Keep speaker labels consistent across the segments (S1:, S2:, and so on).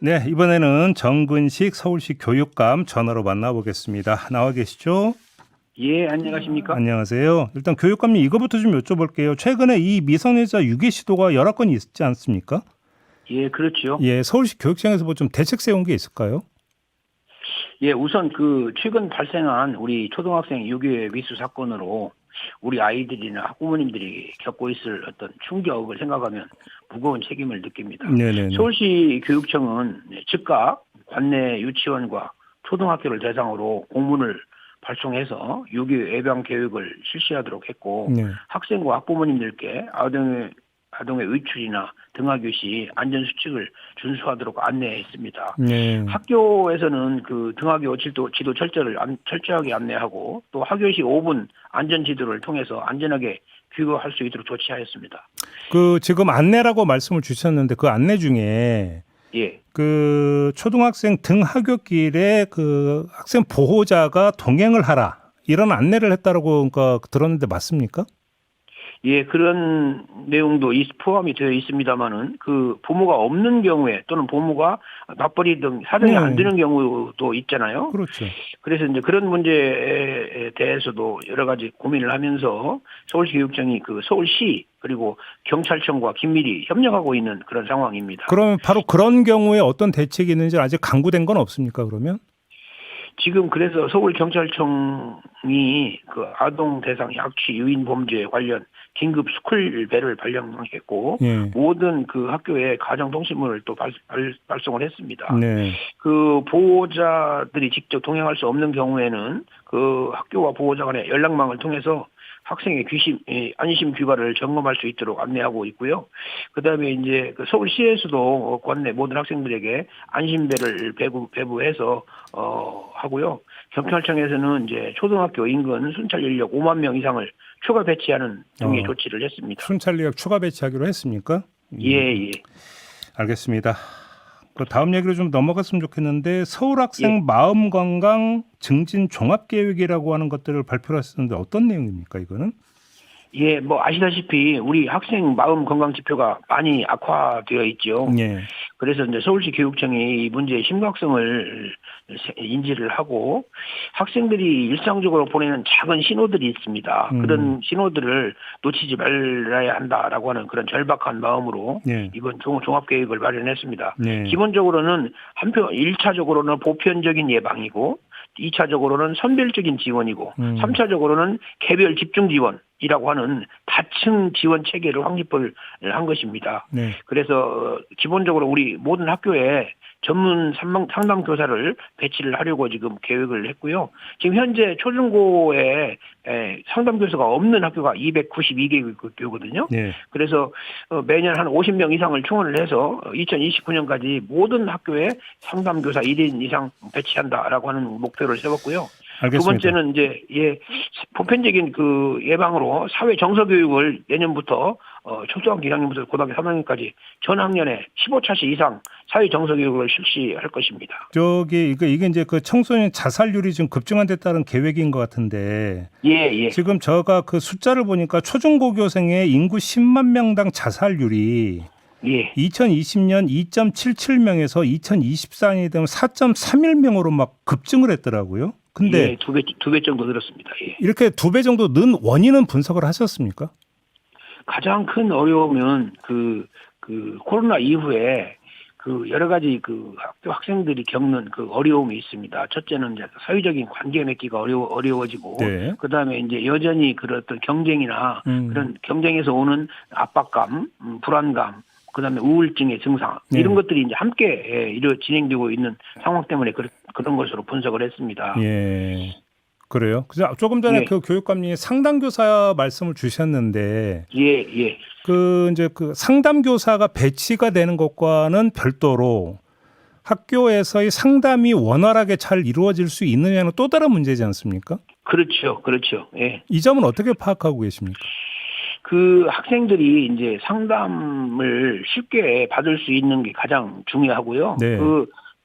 S1: 네, 이번에는 정근식 서울시 교육감 전화로 만나보겠습니다. 나와 계시죠?
S2: 예, 안녕하십니까?
S1: 안녕하세요. 일단 교육감님 이거부터 좀 여쭤볼게요. 최근에 이 미성년자 유괴 시도가 여러 건 있지 않습니까?
S2: 예, 그렇죠.
S1: 예, 서울시 교육청에서 뭐 좀 대책 세운 게 있을까요?
S2: 예, 우선 최근 발생한 우리 초등학생 유괴 미수 사건으로 우리 아이들이나 학부모님들이 겪고 있을 어떤 충격을 생각하면 무거운 책임을 느낍니다.
S1: 네네네.
S2: 서울시 교육청은 즉각 관내 유치원과 초등학교를 대상으로 공문을 발송해서 유괴 예방 계획을 실시하도록 했고,
S1: 네.
S2: 학생과 학부모님들께 아동의 의출이나 등하교 시 안전수칙을 준수하도록 안내했습니다.
S1: 네.
S2: 학교에서는 등하교 지도 철저하게 안내하고 또 학교 시 5분 안전 지도를 통해서 안전하게 귀가할 수 있도록 조치하였습니다.
S1: 그 지금 안내라고 말씀을 주셨는데 그 안내 중에
S2: 예.
S1: 그 초등학생 등하굣길에 그 학생 보호자가 동행을 하라 이런 안내를 했다라고 그러니까 들었는데 맞습니까?
S2: 예, 그런 내용도 포함이 되어 있습니다만은 부모가 없는 경우에 또는 부모가 맞벌이 등 사정이 안 되는 경우도 있잖아요.
S1: 그렇죠.
S2: 그래서 이제 그런 문제에 대해서도 여러 가지 고민을 하면서 서울시교육청이 서울시 그리고 경찰청과 긴밀히 협력하고 있는 그런 상황입니다.
S1: 그러면 바로 그런 경우에 어떤 대책이 있는지 아직 강구된 건 없습니까? 그러면?
S2: 지금 그래서 서울경찰청이 아동 대상 약취 유인 범죄 관련 긴급 스쿨벨을 발령했고
S1: 예.
S2: 모든 학교에 가정통신문을 또 발송을 했습니다.
S1: 네.
S2: 보호자들이 직접 동행할 수 없는 경우에는 학교와 보호자 간의 연락망을 통해서 학생의 안심 귀가를 점검할 수 있도록 안내하고 있고요. 그다음에 이제 서울시에서도 관내 모든 학생들에게 안심벨을 배부해서 하고요. 경찰청에서는 이제 초등학교 인근 순찰 인력 5만 명 이상을 추가 배치하는 등의 조치를 했습니다.
S1: 순찰 인력 추가 배치하기로 했습니까?
S2: 예.
S1: 알겠습니다. 그 다음 얘기로 좀 넘어갔으면 좋겠는데 서울 학생
S2: 예.
S1: 마음 건강 증진 종합 계획이라고 하는 것들을 발표했었는데 어떤 내용입니까, 이거는?
S2: 예, 아시다시피 우리 학생 마음 건강 지표가 많이 악화되어 있죠.
S1: 예.
S2: 그래서 이제 서울시 교육청이 이 문제의 심각성을 인지를 하고 학생들이 일상적으로 보내는 작은 신호들이 있습니다. 그런 신호들을 놓치지 말아야 한다라고 하는 그런 절박한 마음으로
S1: 예.
S2: 이번 종합계획을 마련했습니다.
S1: 예.
S2: 기본적으로는 1차적으로는 보편적인 예방이고 2차적으로는 선별적인 지원이고 3차적으로는 개별 집중 지원이라고 하는 다층 지원 체계를 확립을 한 것입니다.
S1: 네.
S2: 그래서 기본적으로 우리 모든 학교에 전문 상담 교사를 배치를 하려고 지금 계획을 했고요. 지금 현재 초중고에 상담 교사가 없는 학교가 292개거든요.
S1: 네.
S2: 그래서 매년 한 50명 이상을 충원을 해서 2029년까지 모든 학교에 상담 교사 1인 이상 배치한다라고 하는 목표를 세웠고요.
S1: 알겠습니다.
S2: 두 번째는 이제 보편적인 예방으로 사회 정서 교육을 내년부터 초등학교 1학년부터 고등학교 3학년까지 전 학년에 15차시 이상 사회 정서 교육을 실시할 것입니다.
S1: 이게 이제 청소년 자살률이 지금 급증한 데 따른 계획인 것 같은데.
S2: 예.
S1: 지금 제가 숫자를 보니까 초중고교생의 인구 10만 명당 자살률이 2020년 2.77명에서 2024년이 되면 4.31명으로 막 급증을 했더라고요. 근데
S2: 두 배 정도 늘었습니다. 예.
S1: 이렇게 2배 정도 는 원인은 분석을 하셨습니까?
S2: 가장 큰 어려움은 코로나 이후에 여러 가지 학생들이 겪는 어려움이 있습니다. 첫째는 이제 사회적인 관계 맺기가 어려워지고,
S1: 네.
S2: 그 다음에 이제 여전히 그런 어떤 경쟁이나 그런 경쟁에서 오는 압박감, 불안감, 그 다음에 우울증의 증상, 이런 것들이 이제 함께 진행되고 있는 상황 때문에 그런 것으로 분석을 했습니다.
S1: 예. 그래요? 조금 전에 교육감님이 상담교사 말씀을 주셨는데,
S2: 예.
S1: 이제 상담교사가 배치가 되는 것과는 별도로 학교에서의 상담이 원활하게 잘 이루어질 수 있느냐는 또 다른 문제지 않습니까?
S2: 그렇죠. 예.
S1: 이 점은 어떻게 파악하고 계십니까?
S2: 학생들이 이제 상담을 쉽게 받을 수 있는 게 가장 중요하고요.
S1: 네.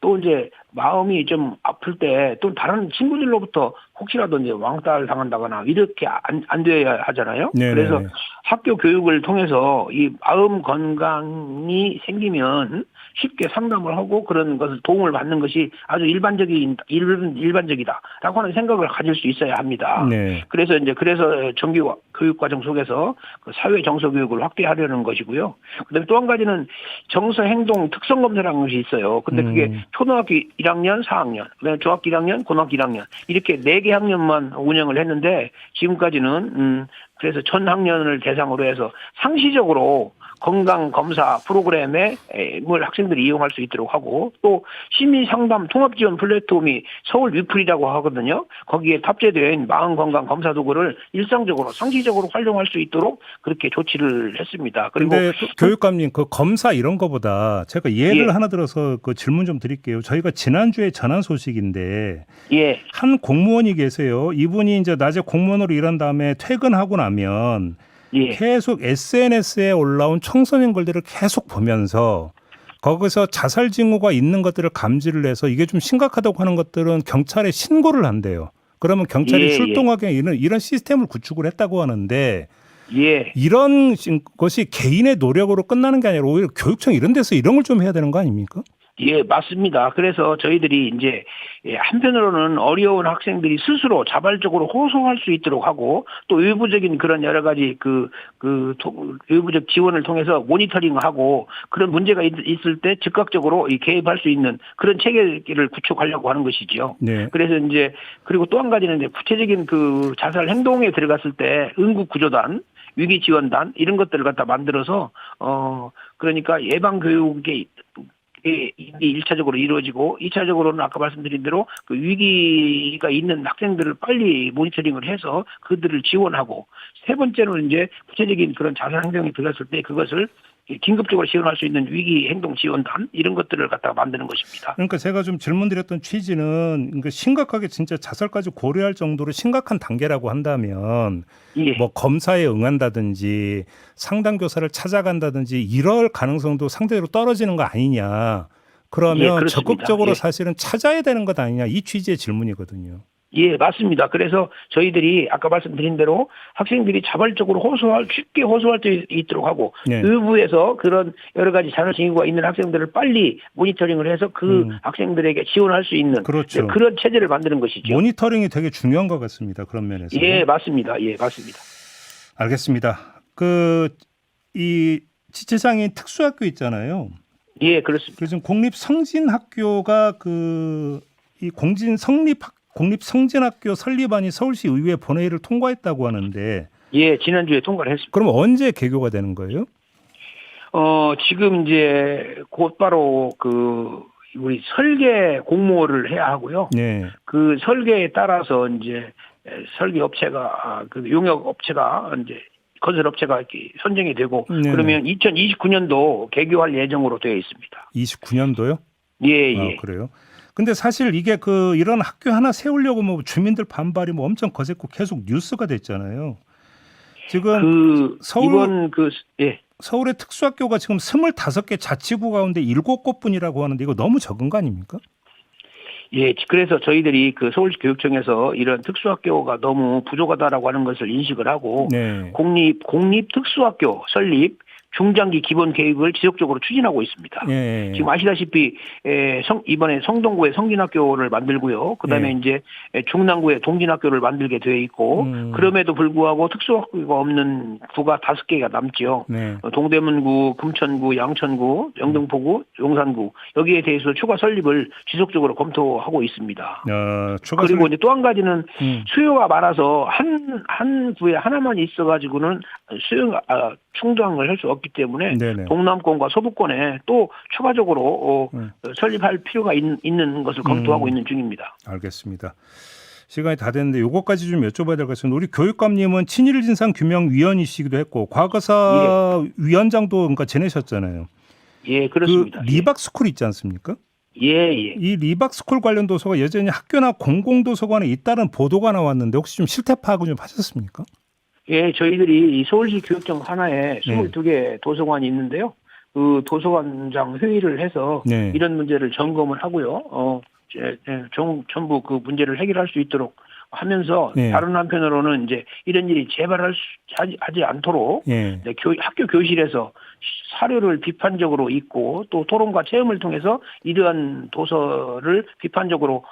S2: 또 이제 마음이 좀 아플 때 또 다른 친구들로부터 혹시라도 이제 왕따를 당한다거나 이렇게 안 돼야 하잖아요.
S1: 네네.
S2: 그래서 학교 교육을 통해서 이 마음 건강이 생기면 쉽게 상담을 하고 그런 것을 도움을 받는 것이 아주 일반적이다라고 하는 생각을 가질 수 있어야 합니다.
S1: 네.
S2: 그래서 정규 교육과정 속에서 그 사회 정서 교육을 확대하려는 것이고요. 그다음에 또 한 가지는 정서 행동 특성 검사라는 것이 있어요. 근데 그게 초등학교 1학년, 4학년, 그다음에 중학교 1학년, 고등학교 1학년 이렇게 4개 학년만 운영을 했는데 지금까지는 그래서 전 학년을 대상으로 해서 상시적으로 건강 검사 프로그램에 뭘 학생들이 이용할 수 있도록 하고 또 시민 상담 통합 지원 플랫폼이 서울 위플이라고 하거든요. 거기에 탑재된 마음 건강 검사 도구를 일상적으로 상시적으로 활용할 수 있도록 그렇게 조치를 했습니다. 그리고
S1: 근데 교육감님 그 검사 이런 거보다 제가 예를
S2: 예.
S1: 하나 들어서 그 질문 좀 드릴게요. 저희가 지난주에 전한 소식인데
S2: 예.
S1: 한 공무원이 계세요. 이분이 이제 낮에 공무원으로 일한 다음에 퇴근하고 나면
S2: 예.
S1: 계속 SNS에 올라온 청소년 글들을 계속 보면서 거기서 자살 징후가 있는 것들을 감지를 해서 이게 좀 심각하다고 하는 것들은 경찰에 신고를 한대요. 그러면 경찰이
S2: 예,
S1: 출동하게 이런 시스템을 구축을 했다고 하는데
S2: 예.
S1: 이런 것이 개인의 노력으로 끝나는 게 아니라 오히려 교육청 이런 데서 이런 걸 좀 해야 되는 거 아닙니까?
S2: 예, 맞습니다. 그래서 저희들이 이제 한편으로는 어려운 학생들이 스스로 자발적으로 호소할 수 있도록 하고 또 외부적인 그런 여러 가지 외부적 지원을 통해서 모니터링하고 그런 문제가 있을 때 즉각적으로 개입할 수 있는 그런 체계를 구축하려고 하는 것이지요.
S1: 네.
S2: 그래서 이제 그리고 또 한 가지는 이제 구체적인 그 자살 행동에 들어갔을 때 응급 구조단 위기 지원단 이런 것들을 갖다 만들어서 그러니까 예방 교육에 이게 1차적으로 이루어지고 2차적으로는 아까 말씀드린 대로 그 위기가 있는 학생들을 빨리 모니터링을 해서 그들을 지원하고 세 번째로는 이제 구체적인 그런 자살 행동이 들어갔을 때 그것을 긴급적으로 지원할 수 있는 위기 행동 지원단 이런 것들을 갖다가 만드는 것입니다.
S1: 그러니까 제가 좀 질문드렸던 취지는 그러니까 심각하게 진짜 자살까지 고려할 정도로 심각한 단계라고 한다면
S2: 예.
S1: 뭐 검사에 응한다든지 상담 교사를 찾아간다든지 이럴 가능성도 상대적으로 떨어지는 거 아니냐. 그러면
S2: 예, 그렇습니다.
S1: 적극적으로
S2: 예.
S1: 사실은 찾아야 되는 것 아니냐. 이 취지의 질문이거든요.
S2: 예, 맞습니다. 그래서 저희들이 아까 말씀드린 대로 학생들이 자발적으로 쉽게 호소할 수 있도록 하고
S1: 네.
S2: 외부에서 그런 여러 가지 자살 징후가 있는 학생들을 빨리 모니터링을 해서 그 학생들에게 지원할 수 있는
S1: 그렇죠.
S2: 그런 체제를 만드는 것이죠.
S1: 모니터링이 되게 중요한 것 같습니다. 그런 면에서.
S2: 예, 맞습니다. 예, 맞습니다.
S1: 알겠습니다. 이 지체장애인 특수학교 있잖아요.
S2: 예, 그렇습니다.
S1: 그래서 지금 공립성진학교가 이 공립성진학교 설립안이 서울시 의회 본회의를 통과했다고 하는데
S2: 예, 지난주에 통과를 했습니다.
S1: 그럼 언제 개교가 되는 거예요?
S2: 지금 이제 곧바로 우리 설계 공모를 해야 하고요.
S1: 네.
S2: 그 설계에 따라서 이제 설계 업체가 용역 업체가 이제 건설 업체가 이렇게 선정이 되고
S1: 네네.
S2: 그러면 2029년도 개교할 예정으로 되어 있습니다.
S1: 29년도요?
S2: 예, 예.
S1: 그래요. 근데 사실 이게 이런 학교 하나 세우려고 뭐 주민들 반발이 뭐 엄청 거셌고 계속 뉴스가 됐잖아요. 지금 서울의 특수학교가 지금 25개 자치구 가운데 7곳뿐이라고 하는데 이거 너무 적은 거 아닙니까?
S2: 예, 그래서 저희들이 서울시 교육청에서 이런 특수학교가 너무 부족하다라고 하는 것을 인식을 하고
S1: 네.
S2: 공립 특수학교 설립 중장기 기본 계획을 지속적으로 추진하고 있습니다.
S1: 예.
S2: 지금 아시다시피 이번에 성동구에 성진학교를 만들고요. 그다음에
S1: 예.
S2: 이제 중랑구에 동진학교를 만들게 되어 있고 그럼에도 불구하고 특수학교가 없는 구가 5개가 남지요.
S1: 네.
S2: 동대문구, 금천구, 양천구, 영등포구, 용산구 여기에 대해서 추가 설립을 지속적으로 검토하고 있습니다. 그리고 이제 또 한 가지는 수요가 많아서 한 구에 하나만 있어가지고는 충당을 할 수 없기 때문에
S1: 네네.
S2: 동남권과 서부권에 또 추가적으로 설립할 필요가 있는 것을 검토하고 있는 중입니다.
S1: 알겠습니다. 시간이 다 됐는데 이것까지 좀 여쭤봐야 될 것 같습니다. 우리 교육감님은 친일진상규명위원이시기도 했고 과거사 위원장도 그러니까 지내셨잖아요.
S2: 예, 그렇습니다.
S1: 리박스쿨 있지 않습니까?
S2: 예.
S1: 이 리박스쿨 관련 도서가 여전히 학교나 공공도서관에 있다는 보도가 나왔는데 혹시 좀 실태 파악을 좀 하셨습니까?
S2: 예, 저희들이 이 서울시 교육청 하나에 22개 도서관이 있는데요. 그 도서관장 회의를 해서 이런 문제를 점검을 하고요. 전부 그 문제를 해결할 수 있도록 하면서
S1: 예.
S2: 다른 한편으로는 이제 이런 일이 재발하지 않도록
S1: 예.
S2: 네, 학교 교실에서 사료를 비판적으로 읽고 또 토론과 체험을 통해서 이러한 도서를 비판적으로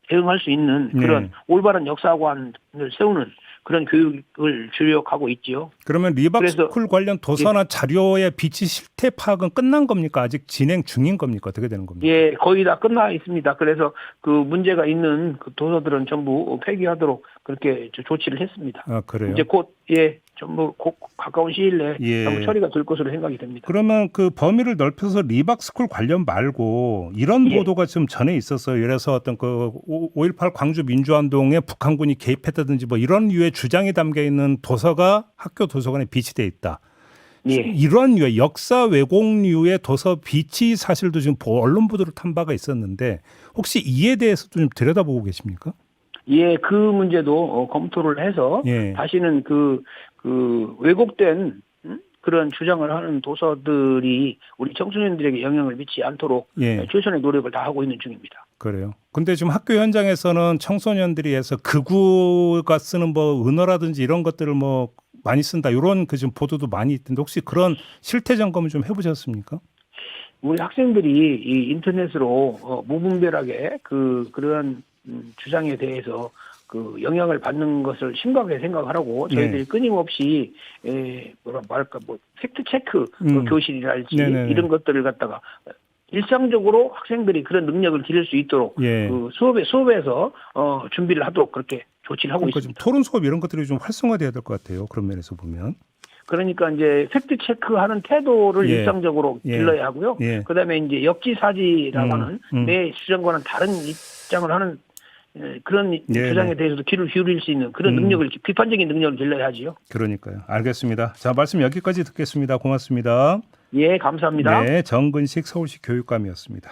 S2: 대응할 수 있는 그런
S1: 네.
S2: 올바른 역사관을 세우는 그런 교육을 주력하고 있지요.
S1: 그러면 리박스쿨 관련 도서나 자료의 비치 실태 파악은 끝난 겁니까? 아직 진행 중인 겁니까? 어떻게 되는 겁니까?
S2: 예, 거의 다 끝나 있습니다. 그래서 그 문제가 있는 그 도서들은 전부 폐기하도록 그렇게 조치를 했습니다.
S1: 아, 그래요?
S2: 이제 곧 전부 가까운 시일 내에 전부 처리가 될 것으로 생각이 됩니다.
S1: 그러면 그 범위를 넓혀서 리박스쿨 관련 말고 이런 보도가 좀 전에 있었어요. 예를 들어서 어떤 그 5.18 광주 민주화운동에 북한군이 개입했다든지 뭐 이런 류의 주장이 담겨 있는 도서가 학교 도서관에 비치돼 있다. 이런 류의 역사 왜곡류의 도서 비치 사실도 지금 언론 보도를 탄 바가 있었는데 혹시 이에 대해서도 좀 들여다보고 계십니까?
S2: 예, 그 문제도 검토를 해서 다시는 그 왜곡된 그런 주장을 하는 도서들이 우리 청소년들에게 영향을 미치지 않도록 최선의 노력을 다하고 있는 중입니다.
S1: 그래요. 근데 지금 학교 현장에서는 청소년들이 해서 극우가 쓰는 뭐 은어라든지 이런 것들을 뭐 많이 쓴다 이런 그 지금 보도도 많이 있던데 혹시 그런 실태 점검을 좀 해보셨습니까? 우리
S2: 학생들이 이 인터넷으로 무분별하게 그러한 주장에 대해서 그 영향을 받는 것을 심각하게 생각하라고 저희들이 끊임없이 팩트 체크 교실이랄지 이런 것들을 갖다가 일상적으로 학생들이 그런 능력을 기를 수 있도록 그 수업에서 준비를 하도록 그렇게 조치를 하고 있습니다.
S1: 토론 수업 이런 것들이 좀 활성화돼야 될 것 같아요. 그런 면에서 보면.
S2: 그러니까 이제 팩트 체크하는 태도를 일상적으로 길러야 하고요. 그다음에 이제 역지사지라고 하는 내 주장과는 다른 입장을 하는 그런 주장에 대해서도 귀를 기울일 수 있는 그런 능력을 비판적인 능력을 길러야 하지요.
S1: 그러니까요. 알겠습니다. 자, 말씀 여기까지 듣겠습니다. 고맙습니다.
S2: 예, 감사합니다.
S1: 네, 정근식 서울시 교육감이었습니다.